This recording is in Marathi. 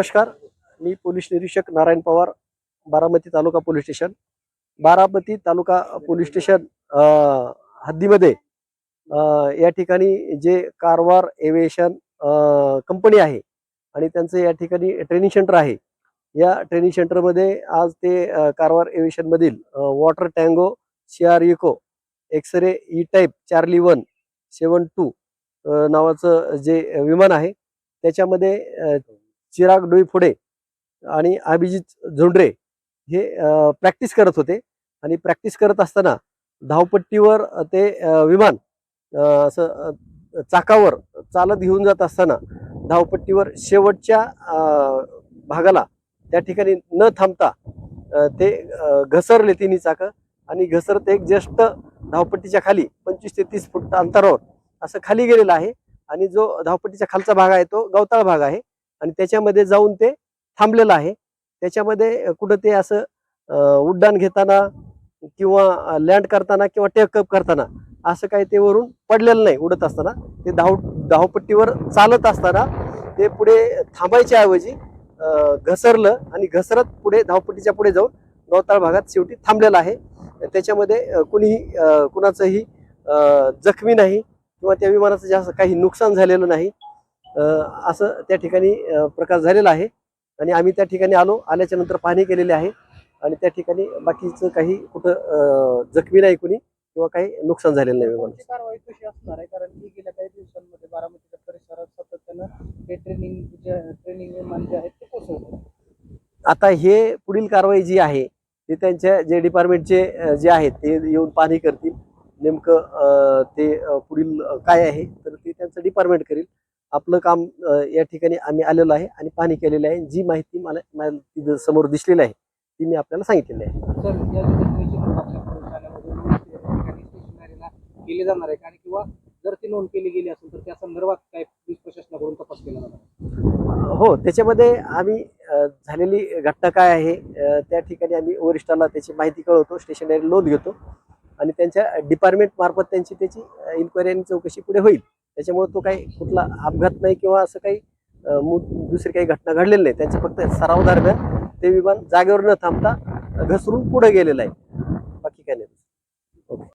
नमस्कार, मी पोलीस निरीक्षक नारायण पवार, बारामती तालुका पोलीस स्टेशन. बारामती तालुका पोलीस स्टेशन हद्दीमध्ये या ठिकाणी जे कारवार एव्हिएशन कंपनी आहे आणि त्यांचं या ठिकाणी ट्रेनिंग सेंटर आहे. या ट्रेनिंग सेंटरमध्ये आज ते कारवार एव्हिएशन मधील water tango CR echo x ray E type Charlie 172 नावाचं जे विमान आहे त्याच्यामध्ये चिराग डोईफोडे आणि अभिजित झोंडरे हे प्रॅक्टिस करत होते. आणि प्रॅक्टिस करत असताना धावपट्टीवर ते विमान असं चाकावर चालत घेऊन जात असताना धावपट्टीवर शेवटच्या भागाला त्या ठिकाणी न थांबता ते घसरले तिन्ही चाकं आणि घसरत एक जस्ट धावपट्टीच्या खाली 25 ते 30 फूट अंतरावर असं खाली गेलेला आहे. आणि जो धावपट्टीच्या खालचा भाग आहे तो गवताळ भाग आहे आणि त्याच्यामध्ये जाऊन ते थांबलेलं आहे. त्याच्यामध्ये कुठं ते असं उड्डाण घेताना किंवा लँड करताना किंवा टेकअप करताना असं काही ते वरून पडलेलं नाही. उडत असताना ते धावपट्टीवर चालत असताना ते पुढे थांबायच्या ऐवजी घसरलं आणि घसरत पुढे धावपट्टीच्या पुढे जाऊन गवताळ भागात शेवटी थांबलेलं आहे. त्याच्यामध्ये कुणाचंही जखमी नाही किंवा त्या विमानाचं जास्त काही नुकसान झालेलं नाही असं त्या ठिकाणी प्रकार झालेला आहे. आणि आम्ही त्या ठिकाणी आल्याच्या नंतर पाहणी केलेली आहे आणि त्या ठिकाणी बाकीचं काही कुठं जखमी नाही कुणी किंवा काही नुकसान झालेलं नाही. विमानाची कारवाई कशी असणार आहे, कारण की गेल्या काही दिवसांमध्ये बारामतीच्या परिसरात सातत्यानं हे ट्रेनिंग विमान जे आहेत ते कोसळतात. आता हे पुढील कारवाई जी आहे ते त्यांच्या जे डिपार्टमेंटचे जे आहेत ते येऊन पाहणी करतील. नेमकं ते पुढील काय आहे तर ते त्यांचं डिपार्टमेंट करेल. आपलं काम या ठिकाणी आम्ही आलेलो आहे आणि पाहणी केलेली आहे. जी माहिती मला समोर दिसलेली आहे ती मी आपल्याला सांगितलेली आहे. सर, या केली जाणार आहे आणि किंवा जर ती नोंद केली गेली असेल तर त्या संदर्भात काय पोलीस प्रशासनाकडून तपास केला जाणार? हो, त्याच्यामध्ये आम्ही झालेली घटना काय आहे त्या ठिकाणी आम्ही वरिष्ठांना त्याची माहिती कळवतो, स्टेशनरी नोंद घेतो आणि त्यांच्या डिपार्टमेंट मार्फत त्याची इन्क्वायरी आणि चौकशी पुढे होईल. त्याच्यामुळे तो काही कुठला अपघात नाही किंवा असं काही दुसरी काही घटना घडलेली नाही. त्यांचे फक्त सराव दरम्यान ते विमान जागेवर न थांबता घसरून पुढे गेलेलं आहे.